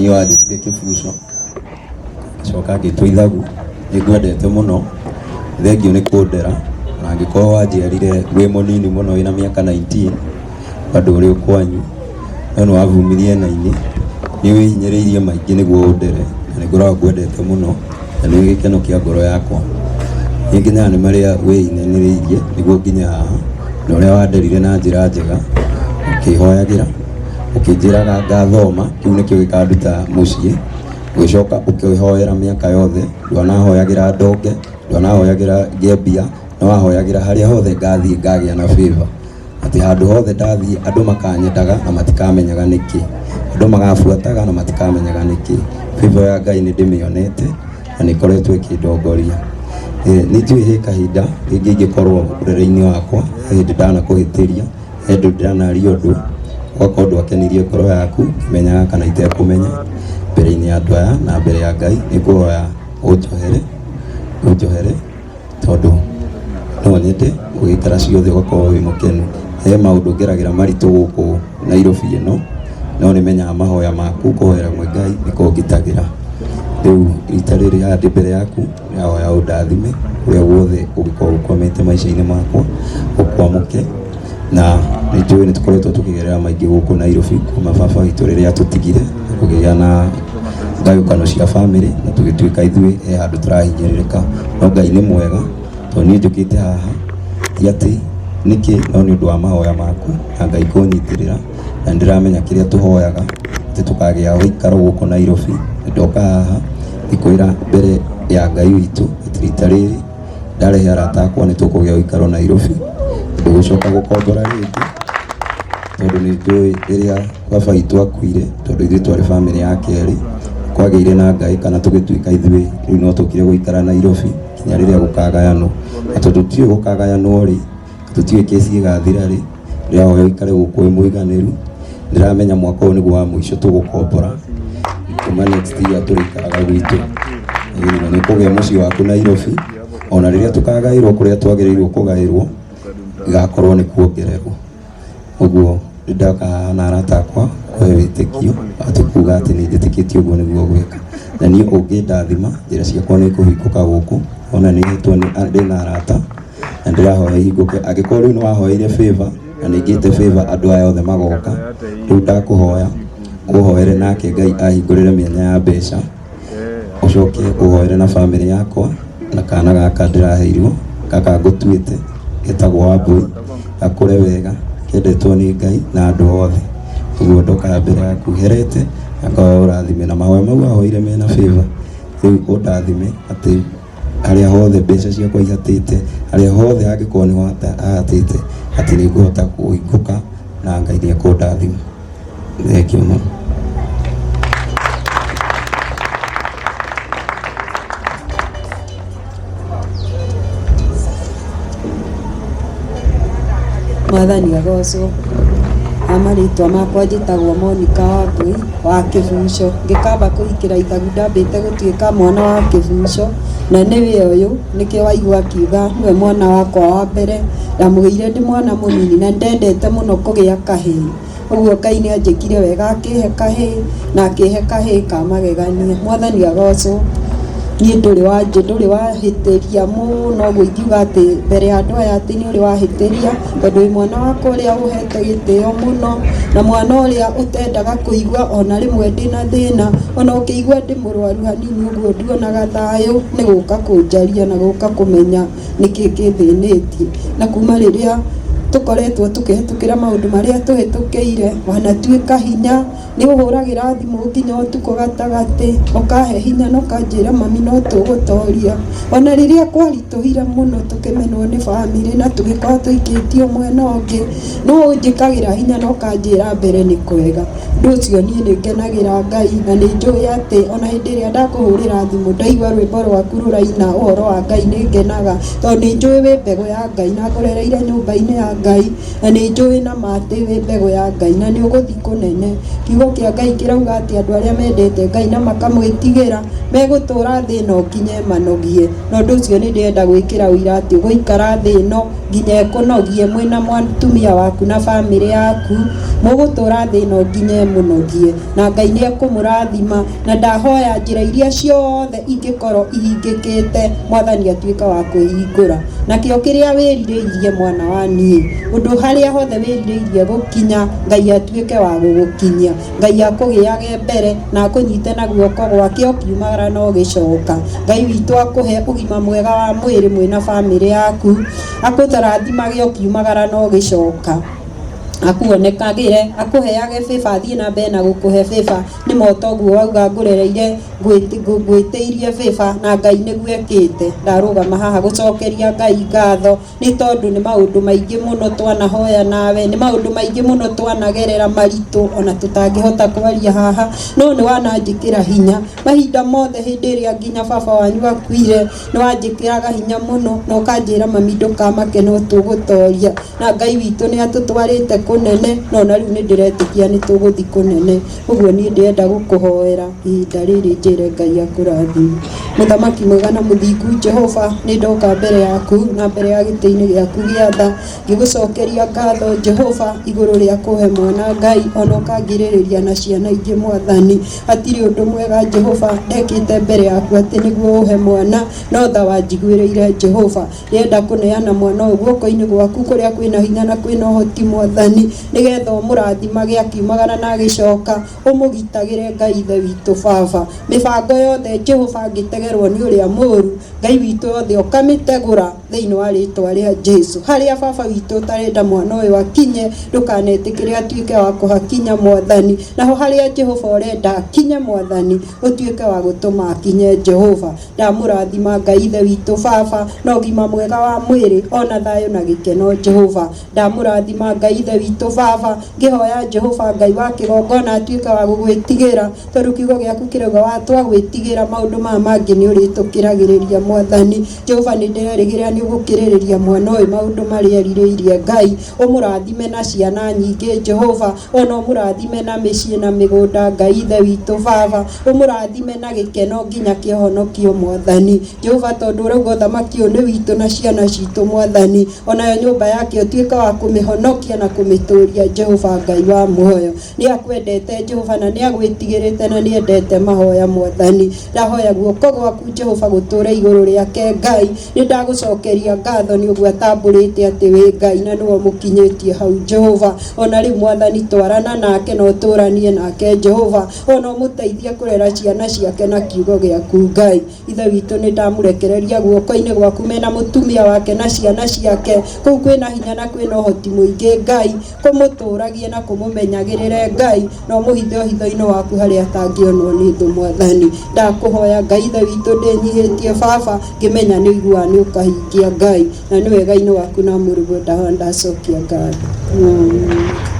niĩ wandĩkire Kĩbuco coka ngĩtua ithagu nĩngwendete mũno thengio nĩ kũndera na angĩkorwo wanjiarire wĩ mũnini mũno wĩna mĩaka 19 bado ũrĩ o kwanyu no nĩwavumirie nainĩ nĩwĩhinyĩrĩirie maingĩ nĩguo ũndere na nĩngoragwo ngwendete mũno na nĩ gĩkeno kĩa ngoro yakwa nĩ nginya nĩ marĩa wĩinyanĩrĩirie nĩguo nginya haha na ũrĩa wanderire na njĩra njega ũkĩhoyagĩra ũkĩnjĩraga ngathoma kĩu nĩkĩo gĩkanduta mũciĩ ũgĩcoka ũkĩhoera mĩaka yothe ndwanahoyagĩra ndonge ndwanahoyagĩra ngĩambia no wahoyagĩra harĩa hothe ngathiĩ ngagĩa na favor atĩ handũ hothe ndathiĩ andũ makanyendaga na matikamenyaga nĩkĩ andũ magabuataga na matikamenyaga nĩkĩ favor ya Ngai nĩ ndĩmĩonete na nĩ koretwo ĩkĩndongoria nĩ njũĩ he kahinda rĩngĩ ingĩkorwo ũrere-inĩ wakwa hĩndĩ ndanakũhĩtĩria hĩndĩ ndanaria ũndũ ũgakorwo ndwakenirie ngoro yaku ũkĩmenyaga kana itekũmenya mbere-inĩ ya andũ aya na mbere ya Ngai nĩngũhoya ũnjohere tondũ no nyende gũgĩikara ciothe ũgakorwo wĩ mũkenu he maũndũ ngeragĩra maritũ gũkũ Nairobi ĩno no nĩmenyaga mahoya maku kũhoera mwe Ngai nĩko ngitagĩra rĩu rita rĩrĩ haha ndĩ mbere yaku nĩahoya ũndathime ũrĩa guothe ũngĩkorwo ũkwamĩte maica-inĩ makwa ũkwamũke na nĩnjũĩ nĩtũkoretwo tũkĩgerera maingĩ gũkũ Nairobi kuma baba witũ rĩrĩa tũtigire kũgĩa na ngayũkano cia bamĩrĩ na tũgĩtuĩka ithuĩ he handũ tũrahinyĩrĩrĩka no Ngai nĩ mwega tondũ niĩ njũkĩte haha ti atĩ nĩkĩ no nĩ ũndũ wa mahoya maku na Ngai kũnyitĩrĩra na ndĩramenya kĩrĩa tũhoyaga atĩ tũkagĩa ũikaro gũkũ Nairobi ndoka haha ikwĩra mbere ya Ngai witũ atĩ rita rĩrĩ ndarehe arata akwa nĩtũkũgĩa ũikaro Nairobi ndũgũcoka gũkombora rĩngĩ tondũ nĩnjũĩ rĩrĩa baba witũ akuire tondũ ithuĩ twarĩ bamĩrĩ ya kerĩ kwagĩire na Ngai kana tũgĩtuĩka ithuĩ rĩu no tũkire gũikara Nairobi kinya rĩrĩa gũkagayanwo na tondũ tũtiũĩ gũkagayanwo rĩ tũtiũĩ kĩci ĩgathira rĩ rĩrĩa hoya ũikare gũkũ wĩ mũiganĩru ndĩramenya mwaka ũyũ nĩguo wa mũico tũgũkombora kuma next year tũrĩikaraga gwitũ nĩ kũgĩa mũciĩ waku Nairobi ona rĩrĩa tũkagaĩrwo kũrĩa twagĩrĩirwo kũgaĩrwo igakorwo nĩ kuongererwo ũguo ndaka haha na arata akwa we wĩtĩkio atĩ kuga atĩ nĩ njĩtĩkĩtie ũguo nĩguo gwĩka na niĩ ũngĩndathima njĩra ciakwa nĩ kũhingũka gũkũ ona nĩ hetwo ndĩna arata na ndĩrahoya ihingũke angĩkorwo rĩu nĩ wahoeire favor na nĩ ngĩte favor andũ aya othe magoka rĩu ndakũhoya ũhoere nake Ngai ahingũrĩre mĩanya ya mbeca ũcoke ũhoere na bamĩrĩ yakwa na kana gaka ndĩraheirwo gaka ngũtuĩte getagwo Wambui gakũre wega kendetwo nĩ Ngai na andũ othe ũguo ndoka mbere yaku herete akahoya ũrathime na mahoya mau ahoire mena favor rĩu ũndathime atĩ harĩa hothe mbeca ciakwa ihatĩte harĩa hothe hangĩkorwo nĩ hahatĩte atĩ nĩngũhota kũhingũka na Ngai nĩekũndathima thengio mũno Mwathani agocwo amarĩtwa makwa njĩtagwo Monica Wambui wa Kĩbuco ngĩkamba kũhikĩra ithagu ndambĩte gũtuĩka mwana wa Kĩbuco na nĩwe ũyũ nĩkĩo waigua akiuga nĩwe mwana wakwa wa mbere ndamũgĩire ndĩ mwana mũnini na ndendete mũno kũgĩa kahĩĩ ũguo Ngai nĩanjĩkire wega akĩhe kahĩĩ na akĩhe kahĩĩ ka magegania Mwathani agocwo niĩ ndũrĩ wahĩtĩria mũno ũguo ingiuga atĩ mbere ya andũ aya atĩ nĩ ũrĩ wahĩtĩria tondũ wĩ mwana wakwa ũrĩa ũhete gĩtĩo mũno na mwana ũrĩa ũtendaga kũigua ona rĩmwe ndĩna thĩna ona ũkĩigua ndĩ mũrwaru hanini ũguo ndionaga thayũ nĩ gũka kũnjaria na gũka kũmenya nĩkĩ kĩthĩnĩtie na kuma rĩrĩa tũkoretwo tũkĩhetũkĩra maũndũ marĩa tũhetũkĩire wanatuĩka hinya nĩ ũhũragĩra thimũ nginya ũtukũ gatagatĩ ũkahe hinya na ũkanjĩra mami no tũgũtoria ona rĩrĩa kwaritũhire mũno tũkĩmenwo nĩ bamĩrĩ na tũgĩkorwo tũikĩtio mwena ũngĩ no ũnjĩkagĩra hinya na ũkanjĩra mbere nĩ kwega ũndũ ũcio niĩ nĩngenagĩra Ngai na nĩnjũĩ atĩ ona hĩndĩ ĩrĩa ndakũhũrĩra thimũ ndaigua rwĩmbo rwaku rũraina ũhoro wa Ngai nĩngenaga tondũ nĩnjũĩ wĩ mbegũ ya Ngai na ngũrereire nyũmba-inĩ ya Ngai na nĩ njũĩ na matĩ wĩ mbegũ ya Ngai na nĩ ũgũthiĩ kũnene. Kiugo kĩa Ngai kĩrauga atĩ andũ arĩa mendete Ngai na makamwĩtigĩra megũtũũra thĩ ĩno nginya manogie. Na ũndũ ũcio nĩ ndĩrenda gwĩkĩra ũira atĩ ũgũikara thĩ ĩno nginya ĩkũnogie mwĩna mũtumia waku na bamĩrĩ yaku, mũgũtũũra thĩ ĩno nginya mũnogie, na Ngai nĩ ekũmũrathima. Na ndahoya njĩra iria ciothe ingĩkorwo ihingĩkĩte Mwathani atuĩka wa kwĩhingũra. Nakĩo kĩrĩa wĩrirĩirie mwana wa niĩ, ũndũ harĩa hothe wĩrirĩirie gũkinya, Ngai atuĩke wa gũgũkinyia. Ngai akũgĩage mbere na akũnyite na guoko gwake ũkiumagara na ũgĩcoka. Ngai witũ akũhe ũgima mwega wa mwĩrĩ mwĩna bamĩrĩ yaku, akũtharathimage ũkiumagara na ũgĩcoka, akuonekagĩre, akũheage bĩba, thiĩ na mbere na gũkũhe bĩba. Nĩ motoguo wauga ngũrereire ngwĩtĩirie bĩba na Ngai nĩguo ekĩte. Ndarũgama haha gũcokeria Ngai ngatho nĩ tondũ nĩ maũndũ maingĩ mũno twanahoya nawe, nĩ maũndũ maingĩ mũno twanagerera maritũ ona tũtangĩhota kwaria haha, no nĩ wananjĩkĩra hinya mahinda mothe. Hĩndĩ ĩrĩa nginya baba wanyu akuire nĩ wanjĩkĩraga hinya mũno na ũkanjĩra mami ndũkamake no tũgũtoria, na Ngai witũ nĩ atũtwarĩte kũnene, no na rĩu nĩ ndĩretĩkia nĩ tũgũthiĩ kũnene. Ũguo niĩ ndĩrenda gũkũhoera ihinda rĩrĩ, njĩre Ngai akũrathime. Mũthamaki mwega na mũthingu Jehova, nĩ ndoka mbere yaku na mbere ya gĩtĩ-inĩ gĩaku gĩa tha ngĩgũcokeria ngatho Jehova igũrũ rĩa kũhe mwana Ngai ona ũkangirĩrĩria na ciana ingĩ Mwathani. Hatirĩ ũndũ mwega Jehova ndekĩte mbere yaku atĩ nĩguo ũhe mwana, no tha wanjiguĩrĩire Jehova. Ndĩrenda kũneana mwana ũyũ guoko-inĩ gwaku kũrĩa kwĩna hinya na kwĩna ũhoti Mwathani, nĩgetha ũmũrathimage akiumagara na agĩcoka, ũmũgitagĩre Ngai ithe witũ Baba. Mĩbango yothe Jehova ngĩtegerwo nĩ ũrĩa mũũru, Ngai witũ yothe ũkamĩtegũra thĩinĩ wa rĩtwa rĩa Jesu. Harĩa Baba witũ ũtarenda mwana ũyũ akinye, ndũkanetĩkĩre atuĩke wa kũhakinya Mwathani. Naho harĩa Jehova ũrenda akinye Mwathani, ũtuĩke wa gũtũma akinye Jehova. Ndamũrathima Ngai ithe witũ Baba na ũgima mwega wa mwĩrĩ ona thayũ na gĩkeno Jehova. Ndamũrathima Ngai ithe witũ Baba, ngĩhoya Jehova Ngai wa kĩgongona atuĩke wa gũgwĩtigĩra, tondũ kiugo gĩaku kĩrauga wa twagwĩtigĩra maũndũ maya mangĩ nĩ ũrĩtũkĩragĩrĩria Mwathani. Jehova nĩ ndĩrerĩgĩrĩra nĩ ũgũkĩrĩrĩria mwana ũyũ maũndũ marĩa erirĩirie Ngai. Ũmũrathime na ciana nyingĩ Jehova, ona ũmũrathime na mĩciĩ na mĩgũnda Ngai ithe witũ Baba. Ũmũrathime na gĩkeno nginya kĩhonokio Mwathani. Jehova, tondũ ũrauga ũthamaki ũyũ nĩ witũ na ciana citũ Mwathani, onayo nyũmba yake ũtuĩka wa kũmĩhonokia na kũmĩtũria Jehova Ngai wa muoyo. Nĩ akwendete Jehova na nĩ agwĩtigĩrĩte na nĩ endete mahoya Mwathani. Ndahoya guoko gwaku Jehova gũtũũra igũrũ rĩake Ngai. Nĩ ndagũcokeria ngatho nĩ ũguo atambũrĩte atĩ wĩ Ngai na nĩwe mũkinyĩtie hau Jehova. Ona rĩu Mwathani twarana nake na ũtũũranie nake Jehova, ona ũmũteithie kũrera ciana ciake na kiugo gĩaku Ngai. Ithe witũ nĩ ndamũrekereria guoko-inĩ gwaku mena mũtumia wake na ciana ciake. Kũu kwĩna hinya na kwĩna ũhoti mũingĩ Ngai, kũmũtũũragie na kũmũmenyagĩrĩre Ngai, na ũmũhithe ũhitho-inĩ waku harĩa atangĩonwo nĩ thũ Mwathani. Ndakũhoya Ngai ithe witũ ndĩnyihĩtie Baba, ngĩmenya nĩ ũiguaga nĩ ũkahingia Ngai, na nĩ wega-inĩ waku na mũrugo ndacokia ngatho.